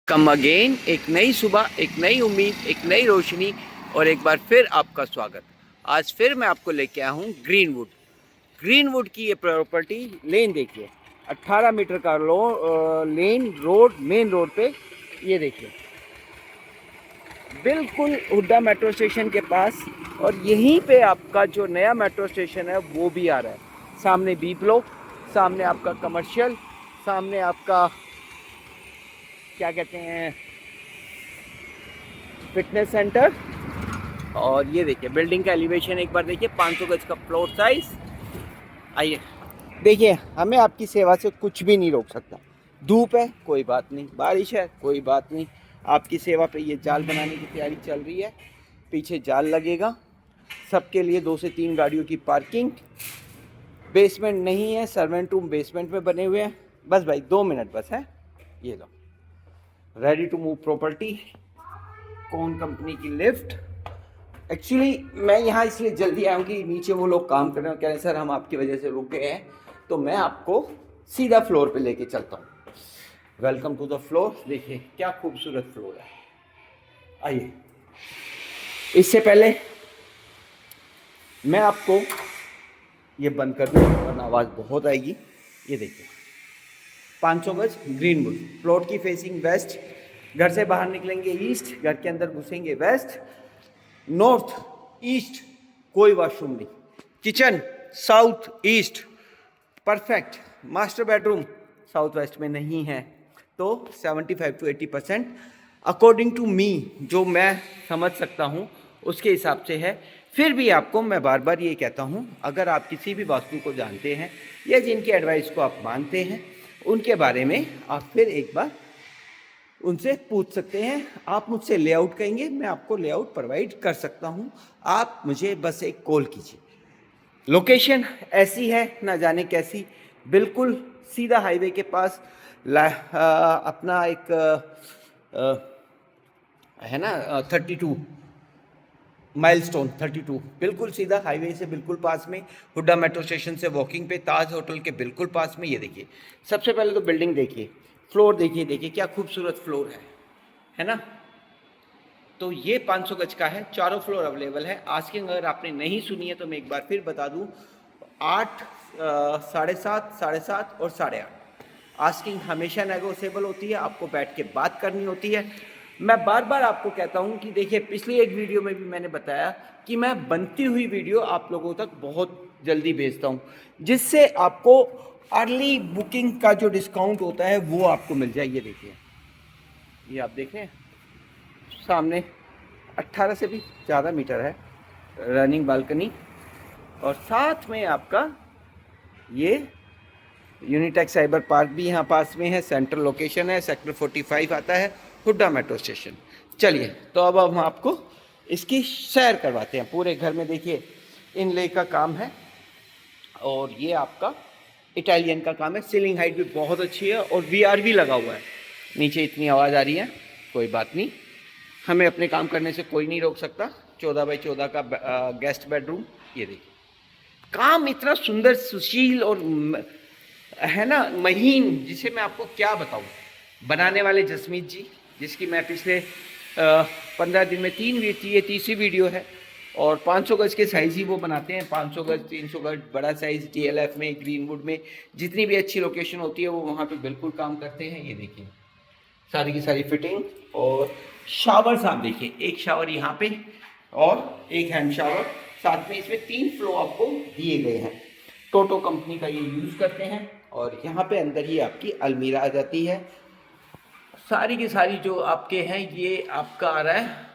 Come again, एक नई सुबह, एक नई उम्मीद, एक नई रोशनी और एक बार फिर आपका स्वागत। आज फिर मैं आपको लेके आया हूँ ग्रीनवुड की ये प्रॉपर्टी। लेन देखिए, 18 मीटर का लेन रोड, मेन रोड पे। ये देखिए, बिल्कुल हुड्डा मेट्रो स्टेशन के पास। और यहीं पे आपका जो नया मेट्रो स्टेशन है वो भी आ रहा है। सामने बी ब्लॉक, सामने आपका कमर्शियल, सामने आपका क्या कहते हैं, फिटनेस सेंटर। और ये देखिए बिल्डिंग का एलिवेशन एक बार देखिए, 500 गज का फ्लोर साइज। आइए देखिए, हमें आपकी सेवा से कुछ भी नहीं रोक सकता। धूप है कोई बात नहीं, बारिश है कोई बात नहीं, आपकी सेवा पे ये जाल बनाने की तैयारी चल रही है। पीछे जाल लगेगा सबके लिए, 2 से 3 गाड़ियों की पार्किंग। बेसमेंट नहीं है, सर्वेंट रूम बेसमेंट में बने हुए हैं। बस भाई 2 मिनट बस है। ये लो, रेडी टू मूव प्रॉपर्टी, कौन कंपनी की लिफ्ट। एक्चुअली मैं यहाँ इसलिए जल्दी आया हूँ कि नीचे वो लोग काम कर रहे हैं, कह रहे हैं सर हम आपकी वजह से रुक गए हैं, तो मैं आपको सीधा फ्लोर पे लेके चलता हूँ। Welcome to the floor. देखिए क्या खूबसूरत फ्लोर है। आइए, इससे पहले मैं आपको ये बंद कर दूँ वरना आवाज़ बहुत आएगी। ये देखिए 500 गज ग्रीनवुड, प्लॉट की फेसिंग वेस्ट। घर से बाहर निकलेंगे ईस्ट, घर के अंदर घुसेंगे वेस्ट। नॉर्थ ईस्ट कोई वॉशरूम नहीं, kitchen south east perfect. Master bedroom south west में नहीं है। तो 75 to 80% अकॉर्डिंग टू मी, जो मैं समझ सकता हूँ उसके हिसाब से है। फिर भी आपको मैं बार बार ये कहता हूँ, अगर आप किसी भी वास्तु को जानते हैं या जिनकी एडवाइस को आप मानते हैं, उनके बारे में आप फिर एक बार उनसे पूछ सकते हैं। आप मुझसे लेआउट कहेंगे, मैं आपको लेआउट प्रोवाइड कर सकता हूं। आप मुझे बस एक कॉल कीजिए। लोकेशन ऐसी है ना जाने कैसी, बिल्कुल सीधा हाईवे के पास। अपना एक है ना 32 माइलस्टोन 32, बिल्कुल सीधा हाईवे से बिल्कुल पास में। हुड्डा मेट्रो स्टेशन से वॉकिंग पे, ताज होटल के बिल्कुल पास में। ये देखिए, सबसे पहले तो बिल्डिंग देखिए, फ्लोर देखिए, देखिए क्या खूबसूरत फ्लोर है ना। तो ये 500 गज का है, चारों फ्लोर अवेलेबल है। आस्किंग अगर आपने नहीं सुनी है तो मैं एक बार फिर बता दूं, 8, 7.5, 7.5 और 8.5। आस्किंग हमेशा नेगोशिएबल होती है, आपको बैठ के बात करनी होती है। मैं बार बार आपको कहता हूं कि देखिए, पिछली एक वीडियो में भी मैंने बताया कि मैं बनती हुई वीडियो आप लोगों तक बहुत जल्दी भेजता हूं, जिससे आपको अर्ली बुकिंग का जो डिस्काउंट होता है वो आपको मिल जाए। ये देखिए, ये आप देख रहे हैं सामने 18 से भी ज़्यादा मीटर है रनिंग बालकनी। और साथ में आपका ये यूनिटेक साइबर पार्क भी यहाँ पास में है। सेंट्रल लोकेशन है, सेक्टर 45 आता है, हुड्डा मेट्रो स्टेशन। चलिए, तो अब हम आपको इसकी सैर करवाते हैं। पूरे घर में देखिए इनले का काम है और ये आपका इटालियन का काम है। सीलिंग हाइट भी बहुत अच्छी है और वीआर भी लगा हुआ है। नीचे इतनी आवाज़ आ रही है, कोई बात नहीं, हमें अपने काम करने से कोई नहीं रोक सकता। 14x14 का गेस्ट बेडरूम। ये देखिए, काम इतना सुंदर, सुशील और है ना महीन, जिसे मैं आपको क्या बताऊं। बनाने वाले जसमीत जी, जिसकी मैं पिछले 15 दिन में ये तीसरी वीडियो है। और 500 गज के साइज़ ही वो बनाते हैं, 500 गज, 300 गज, बड़ा साइज़ DLF में, ग्रीनवुड में जितनी भी अच्छी लोकेशन होती है वो वहाँ पे बिल्कुल काम करते हैं। ये देखिए सारी की सारी फिटिंग। और शावर्स आप देखिए, एक शावर यहाँ पे और एक हैंड शावर। साथ में इसमें 3 फ्लो आपको दिए गए हैं। टोटो कंपनी का ये यूज़ करते हैं। और यहाँ पे अंदर ही आपकी अलमीरा आ जाती है। सारी की सारी जो आपके हैं ये आपका आ रहा है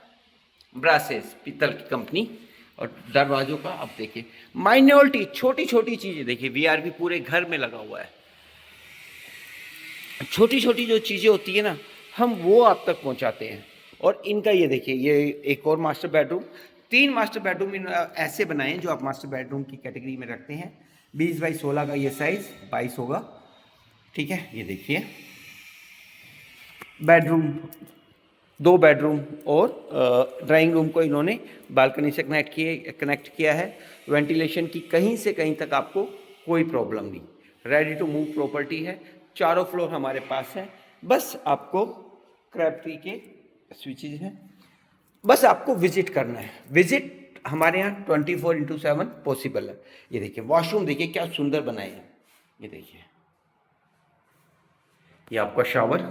ब्रासेस, पीतल की कंपनी। और दरवाजों का आप देखिए, माइनॉरिटी छोटी छोटी चीज़ें देखिए, वीआर भी पूरे घर में लगा हुआ है। छोटी छोटी जो चीज़ें होती है ना, हम वो आप तक पहुंचाते हैं। और इनका ये देखिए, ये एक और मास्टर बेडरूम। 3 मास्टर बेडरूम इन ऐसे बनाए हैं जो आप मास्टर बेडरूम की कैटेगरी में रखते हैं। 20x16 का ये साइज़ 22 होगा, ठीक है। ये देखिए बेडरूम, 2 बेडरूम और ड्राइंग रूम को इन्होंने बालकनी से कनेक्ट किया है। वेंटिलेशन की कहीं से कहीं तक आपको कोई प्रॉब्लम नहीं। रेडी टू मूव प्रॉपर्टी है, चारों फ्लोर हमारे पास है। बस आपको क्रैब ट्री के स्विचेज हैं, बस आपको विजिट करना है। विजिट हमारे यहाँ 24/7 पॉसिबल है। ये देखिए वॉशरूम, देखिए क्या सुंदर बनाए हैं। ये देखिए, ये आपका शावर,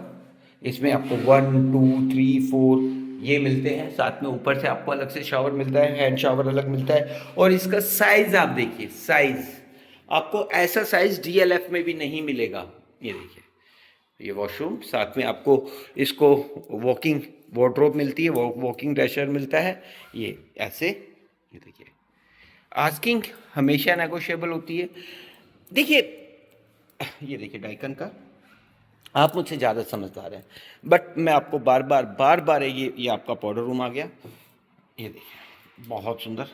इसमें आपको 1 2 3 4 ये मिलते हैं, साथ में ऊपर से आपको अलग से शावर मिलता है, हैंड शावर अलग मिलता है। और इसका साइज आप देखिए, साइज आपको ऐसा साइज DLF में भी नहीं मिलेगा। ये देखिए, ये वॉशरूम, साथ में आपको इसको वॉकिंग वार्डरोब मिलती है, वॉकिंग डैशर मिलता है। ये ऐसे, ये देखिए, आस्किंग हमेशा नेगोशिएबल होती है। देखिए, ये देखिए डाइकन का, आप मुझसे ज़्यादा समझदार हैं, बट मैं आपको बार बार ये आपका पाउडर रूम आ गया। ये देखिए बहुत सुंदर,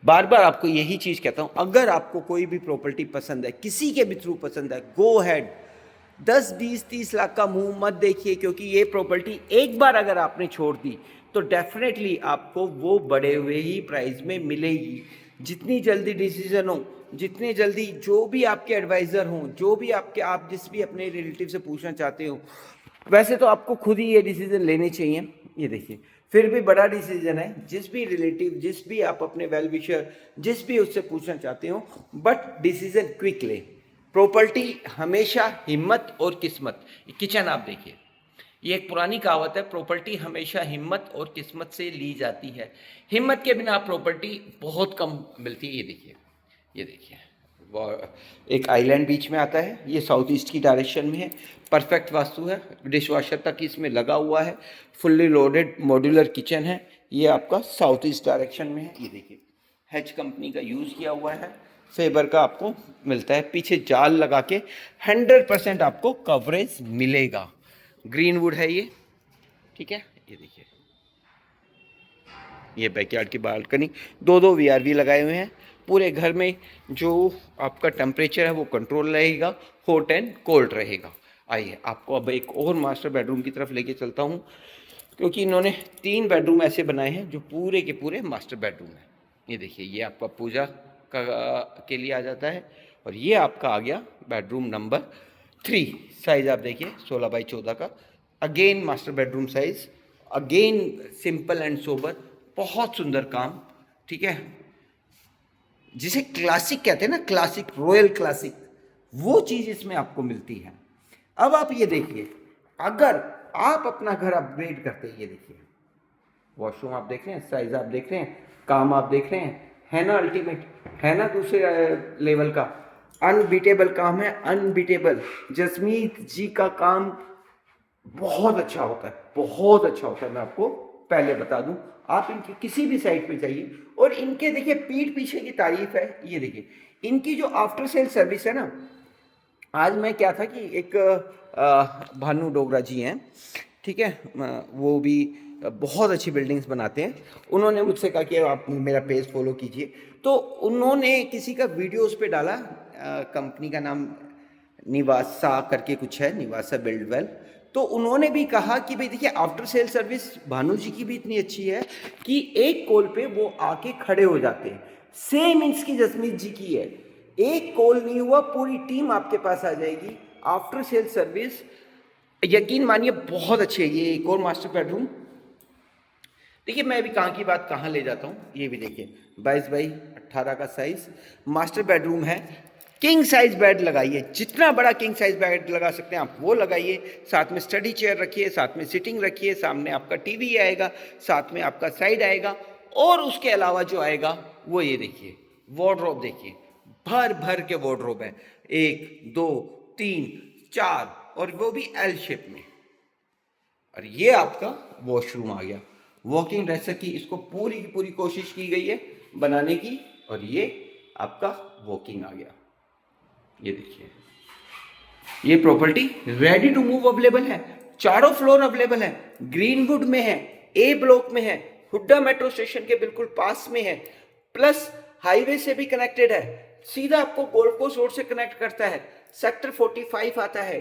बार बार आपको यही चीज़ कहता हूँ, अगर आपको कोई भी प्रॉपर्टी पसंद है, किसी के भी थ्रू पसंद है, गो हैड, 10 20 30 लाख का मुंह मत देखिए, क्योंकि ये प्रॉपर्टी एक बार अगर आपने छोड़ दी तो डेफिनेटली आपको वो बढ़े हुए ही प्राइस में मिलेगी। जितनी जल्दी डिसीजन हो, जितनी जल्दी जो भी आपके एडवाइज़र हों, जो भी आप जिस भी अपने रिलेटिव से पूछना चाहते हो, वैसे तो आपको खुद ही ये डिसीजन लेने चाहिए। ये देखिए, फिर भी बड़ा डिसीजन है, जिस भी रिलेटिव, जिस भी आप अपने वेल विशर, जिस भी उससे पूछना चाहते हो, बट डिसीजन क्विक ले। प्रॉपर्टी हमेशा हिम्मत और किस्मत। किचन आप देखिए, ये एक पुरानी कहावत है, प्रॉपर्टी हमेशा हिम्मत और किस्मत से ली जाती है। हिम्मत के बिना प्रॉपर्टी बहुत कम मिलती है। ये देखिए, ये देखिए, एक आइलैंड बीच में आता है, ये साउथ ईस्ट की डायरेक्शन में है, परफेक्ट वास्तु है, डिश वॉशर तक इसमें लगा हुआ है, फुल्ली लोडेड मॉड्यूलर किचन है। ये आपका साउथ ईस्ट डायरेक्शन में है। ये देखिए, हैच कंपनी का यूज़ किया हुआ है, फेबर का आपको मिलता है, पीछे जाल लगा के 100% आपको कवरेज मिलेगा। ग्रीन वुड है ये, ठीक है। ये देखिए, ये बैकयार्ड की बालकनी, दो VRV लगाए हुए हैं। पूरे घर में जो आपका टेम्परेचर है वो कंट्रोल रहेगा, हॉट एंड कोल्ड रहेगा। आइए आपको अब एक और मास्टर बेडरूम की तरफ लेके चलता हूँ, क्योंकि इन्होंने 3 बेडरूम ऐसे बनाए हैं जो पूरे के पूरे मास्टर बेडरूम हैं। ये देखिए, ये आपका पूजा के लिए आ जाता है, और ये आपका आ गया बेडरूम नंबर 3। साइज आप देखिए 16x14 का, again master bedroom size, again simple and sober, बहुत सुंदर काम, ठीक है। जिसे क्लासिक कहते हैं ना, क्लासिक, रॉयल क्लासिक, वो चीज़ इसमें आपको मिलती है। अब आप ये देखिए, अगर आप अपना घर अपग्रेड करते हैं, ये देखिए वॉशरूम आप देख रहे हैं, साइज आप देख रहे हैं, काम आप देख रहे हैं, है ना अल्टीमेट, है ना दूसरे लेवल का, अनबीटेबल काम है, अनबीटेबल। जसमीत जी का काम बहुत अच्छा होता है, बहुत अच्छा होता है, मैं आपको पहले बता दूं। आप इनकी किसी भी साइट पे जाइए, और इनके देखिए पीठ पीछे की तारीफ है। ये देखिए, इनकी जो आफ्टर सेल सर्विस है ना, आज मैं क्या था कि एक भानु डोगरा जी हैं, ठीक है, वो भी बहुत अच्छी बिल्डिंग्स बनाते हैं। उन्होंने मुझसे कहा कि आप मेरा पेज फॉलो कीजिए, तो उन्होंने किसी का वीडियो उस पर डाला, कंपनी का नाम निवासा करके कुछ है, निवासा बिल्ड वेल। तो उन्होंने भी कहा कि भाई देखिए, आफ्टर सेल सर्विस भानु जी की भी इतनी अच्छी है कि एक कॉल पे वो आके खड़े हो जाते हैं। सेम इसकी जसमीत जी की है, एक कॉल नहीं हुआ, पूरी टीम आपके पास आ जाएगी। आफ्टर सेल सर्विस यकीन मानिए बहुत अच्छी है। ये एक और मास्टर बेडरूम देखिए, मैं अभी कहाँ की बात कहाँ ले जाता हूँ। ये भी देखिए 22x18 का साइज मास्टर बेडरूम है। किंग साइज बेड लगाइए, जितना बड़ा किंग साइज बेड लगा सकते हैं आप वो लगाइए, साथ में स्टडी चेयर रखिए, साथ में सिटिंग रखिए, सामने आपका टीवी आएगा, साथ में आपका साइड आएगा, और उसके अलावा जो आएगा वो ये देखिए वार्डरोब, देखिए भर भर के वार्डरोब है, 1 2 3 4, और वो भी एल शेप में। और ये आपका वॉशरूम आ गया, वॉकिंग ड्रेसर की इसको पूरी की पूरी कोशिश की गई है बनाने की, और ये आपका वॉकिंग आ गया। ये देखिए, ये property ready to move available है, चारों फ्लोर अवेलेबल है, ग्रीनवुड में है, ए ब्लॉक में है, हुड्डा मेट्रो स्टेशन के बिल्कुल पास में है, प्लस हाईवे से भी कनेक्टेड है, सीधा आपको गोल्ड कोस्ट रोड से कनेक्ट करता है, सेक्टर 45 आता है,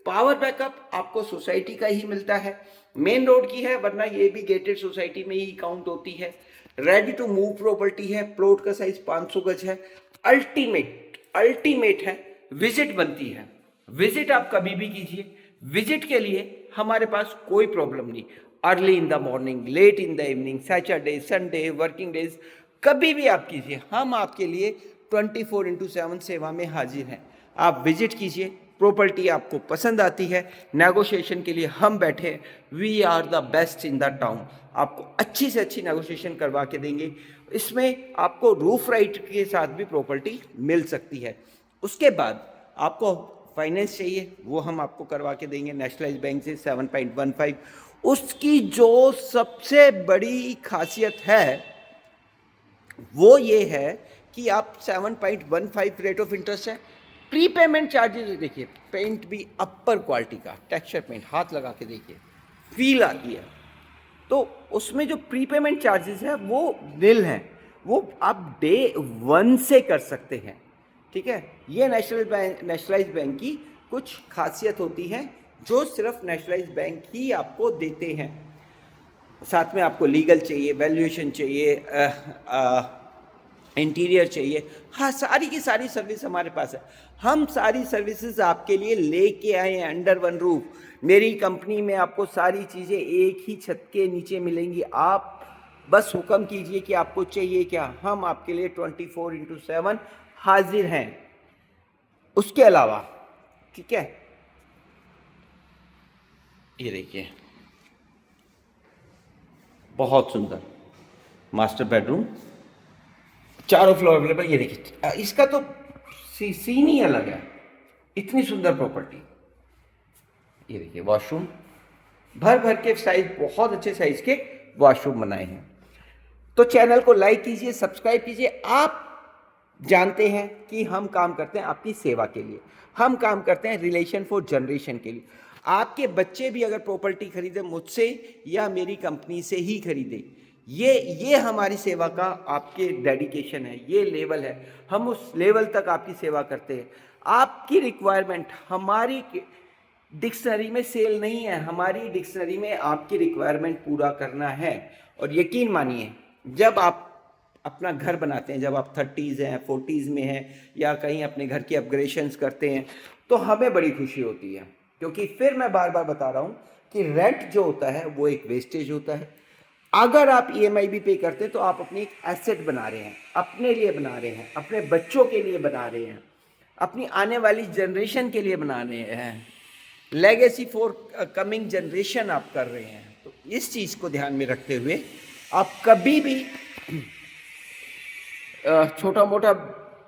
पावर बैकअप आपको सोसाइटी का ही मिलता है, मेन रोड की है, वरना ये भी गेटेड सोसाइटी में ही काउंट होती है, रेडी टू मूव प्रॉपर्टी है, प्लॉट का साइज 500 गज है, अल्टीमेट है, विजिट बनती है। विजिट आप कभी भी कीजिए, विजिट के लिए हमारे पास कोई प्रॉब्लम नहीं। Early in the morning, late in the evening, Saturday, Sunday, working days, कभी भी आप कीजिए, हम आपके लिए 24/7 सेवा में हाजिर हैं। आप विजिट कीजिए, प्रॉपर्टी आपको पसंद आती है, नेगोशिएशन के लिए हम बैठे हैं। We are the best in the town. आपको अच्छी से अच्छी नेगोशिएशन करवा के देंगे। इसमें आपको रूफ राइट के साथ भी प्रॉपर्टी मिल सकती है। उसके बाद आपको फाइनेंस चाहिए, वो हम आपको करवा के देंगे नेशनलाइज बैंक से 7.15। उसकी जो सबसे बड़ी खासियत है वो ये है कि आप 7.15 रेट ऑफ इंटरेस्ट है। प्रीपेमेंट चार्जेस देखिए, पेंट भी अपर क्वालिटी का टेक्सचर पेंट, हाथ लगा के देखिए, फील आती है। तो उसमें जो प्रीपेमेंट चार्जेस है वो निल हैं, वो आप डे 1 से कर सकते हैं। ठीक है, ये नेशनलाइज बैंक की कुछ खासियत होती है जो सिर्फ नेशनलाइज बैंक ही आपको देते हैं। साथ में आपको लीगल चाहिए, वैल्यूएशन चाहिए, इंटीरियर चाहिए, हाँ सारी की सारी सर्विस हमारे पास है। हम सारी सर्विसेज आपके लिए लेके आए हैं अंडर वन रूफ। मेरी कंपनी में आपको सारी चीज़ें एक ही छत के नीचे मिलेंगी। आप बस हुक्म कीजिए कि आपको चाहिए क्या, हम आपके लिए 24/7 हाजिर हैं। उसके अलावा ठीक है, ये देखिए बहुत सुंदर मास्टर बेडरूम, चारों फ्लोर अवेलेबल। ये देखिए इसका तो सीन ही अलग है, इतनी सुंदर प्रॉपर्टी। ये देखिए वॉशरूम, भर भर के साइज, बहुत अच्छे साइज के वॉशरूम बनाए हैं। तो चैनल को लाइक कीजिए, सब्सक्राइब कीजिए। आप जानते हैं कि हम काम करते हैं आपकी सेवा के लिए, हम काम करते हैं रिलेशन फॉर जनरेशन के लिए। आपके बच्चे भी अगर प्रॉपर्टी खरीदे मुझसे या मेरी कंपनी से ही खरीदे, ये हमारी सेवा का आपके डेडिकेशन है, ये लेवल है। हम उस लेवल तक आपकी सेवा करते हैं। आपकी रिक्वायरमेंट हमारी डिक्शनरी में सेल नहीं है, हमारी डिक्शनरी में आपकी रिक्वायरमेंट पूरा करना है। और यकीन मानिए, जब आप अपना घर बनाते हैं, जब आप 30s हैं, 40s में हैं, या कहीं अपने घर की अपग्रेडेशंस करते हैं, तो हमें बड़ी खुशी होती है। क्योंकि फिर मैं बार बार बता रहा हूँ कि रेंट जो होता है वो एक वेस्टेज होता है। अगर आप EMI भी पे करते हैं तो आप अपनी एक एसेट बना रहे हैं, अपने लिए बना रहे हैं, अपने बच्चों के लिए बना रहे हैं, अपनी आने वाली जनरेशन के लिए बना रहे हैं। लेगेसी फॉर कमिंग जनरेशन आप कर रहे हैं। तो इस चीज़ को ध्यान में रखते हुए आप कभी भी छोटा मोटा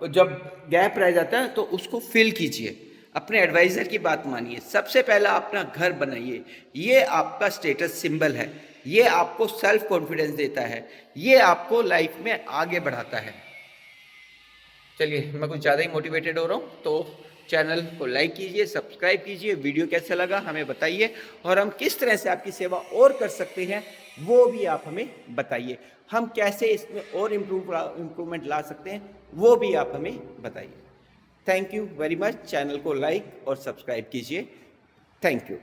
जब गैप रह जाता है तो उसको फिल कीजिए। अपने एडवाइज़र की बात मानिए। सबसे पहला अपना घर बनाइए, ये आपका स्टेटस सिंबल है, ये आपको सेल्फ कॉन्फिडेंस देता है, ये आपको लाइफ में आगे बढ़ाता है। चलिए, मैं कुछ ज़्यादा ही मोटिवेटेड हो रहा हूँ, तो चैनल को लाइक कीजिए, सब्सक्राइब कीजिए, वीडियो कैसा लगा हमें बताइए, और हम किस तरह से आपकी सेवा और कर सकते हैं वो भी आप हमें बताइए। हम कैसे इसमें और इम्प्रूवमेंट ला सकते हैं वो भी आप हमें बताइए। Thank you very much. Channel को लाइक और सब्सक्राइब कीजिए। Thank you.